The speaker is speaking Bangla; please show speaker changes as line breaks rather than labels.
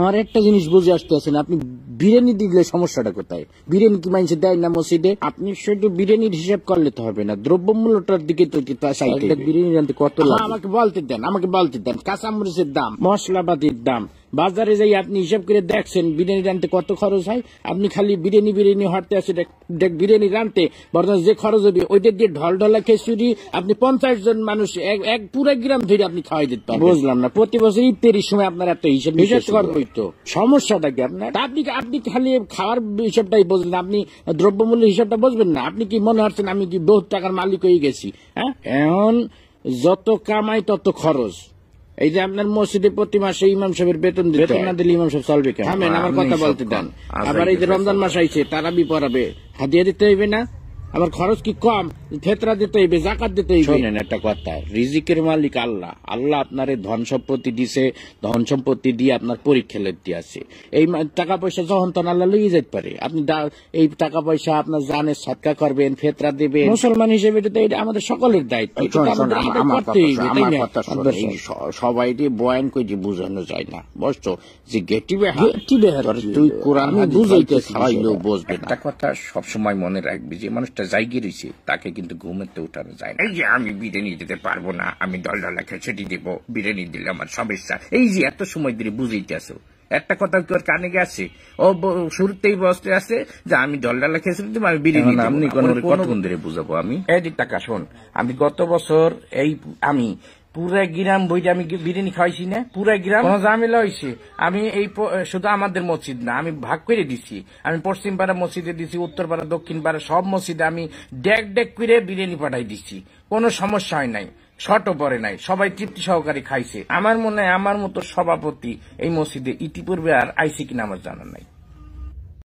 আমার একটা জিনিস বুঝে আসতেছে না, আপনি বিরিয়ানি দিলে সমস্যাটা কোথায়? বিরিয়ানি কি মানুষে দেয় না মসজিদে? আপনি শুধু বিরিয়ানির হিসাব করলে তো হবে না, দ্রব্যমূল্যটার দিকে তো বিরিয়ানি রানতে কত লাগে আমাকে বলতে দেন কাঁচামরিচের দাম, মশলাপাতির দাম, বাজারে যাই আপনি হিসাব করে দেখছেন বিরিয়ানি রানতে কত খরচ হয়। আপনি খালি বিরিয়ানি হটতে আছে বিরিয়ানি রানতে বর্তমানে যে খরচ হবে ওইটা দিয়ে ঢলঢলা খিচুড়ি আপনি 50 জন মানুষ এক পুরো গ্রাম ধরে আপনি খাওয়াই দিতে পারবেন। বুঝলাম না, প্রতি বছর ইফতারির সময় আপনার এত হিসাব করবোই তো, সমস্যাটা কি আপনার? আপনি খালি খাওয়ার হিসাবটাই বুঝলেন, আপনি দ্রব্যমূল্যের হিসাবটা বুঝবেন না। আপনি কি মনে হচ্ছেন আমি কি বহুত টাকার মালিক হয়ে গেছি? হ্যাঁ, এখন যত কামাই তত খরচ। এই যে আপনার মসজিদে প্রতি মাসে ইমাম সাহেবের বেতন না দিলে ইমাম সাহেব চলবে কেন? আমার কথা বলতে দেন। আবার এই যে রমজান মাস আইছে তারাবি পড়াবে, হাদিয়া দিতে হইবে না? আমার খরচ কি কম? ফেতরা দিতে হইবে, জাকাত দিতে হইবে। শোনেন একটা কথা, রিজিকের মালিক আল্লাহ। আল্লাহ আপনার ধন সম্পত্তি দিছে, ধন সম্পত্তি দিয়ে আপনার পরীক্ষা লেতে আছে। এই টাকা পয়সা যখন তখন আল্লাহ লইয়ে যেতে পারে। আপনি এই টাকা পয়সা আপনার জানের সৎকা করবেন, ফেতরা দেবেন। মুসলমান হিসেবে এটা আমাদের সকলের দায়িত্ব। সবাই বয়ান করে যে বুঝানো যায় না, বুঝছো? যে গেটি বেহার তুই কোরআন বুঝাইতে খাওয়াইলেও বুঝবে না।
একটা কথা সবসময় মনে রাখবি, যে মানুষটা জায়গা রয়েছে তাকে কিন্তু ঘুমেতে উঠানো যায় না। এই যে আমি বিরিয়ানি দিতে পারবো না, আমি ডলডলা খেচেটি দেবো, বিরিয়ানি দিলে আমার সমস্যা, এই যে এত সময় ধরে বুঝাইতে আসো। একটা কথা তোর কানে গেছে, ও শুরুতেই বসতে আছে যে আমি ডলডলা খেচেটি দেবো, আমি বিরিয়ানি। আপনি কতক্ষণ ধরে বুঝাবো আমি? এই টাকা শোন, আমি গত বছর আমি পুরা গ্রাম বইটা আমি বিরিয়ানি খাওয়াইছি না, পুরা গ্রাম কোনো ঝামেলা হয়েছে। আমি শুধু আমাদের মসজিদ না, আমি ভাগ করে দিছি। আমি পশ্চিম পাড়া মসজিদে দিছি, উত্তর পাড়া, দক্ষিণ পাড়া সব মসজিদে আমি ডেক করে বিরিয়ানি পাঠাই দিচ্ছি। কোনো সমস্যা হয় নাই, শর্টও পরে নাই, সবাই তৃপ্তি সহকারে খাইছে। আমার মনে হয় আমার মতো সভাপতি এই মসজিদে ইতিপূর্বে আর আইসি কিনা আমার জানা নাই।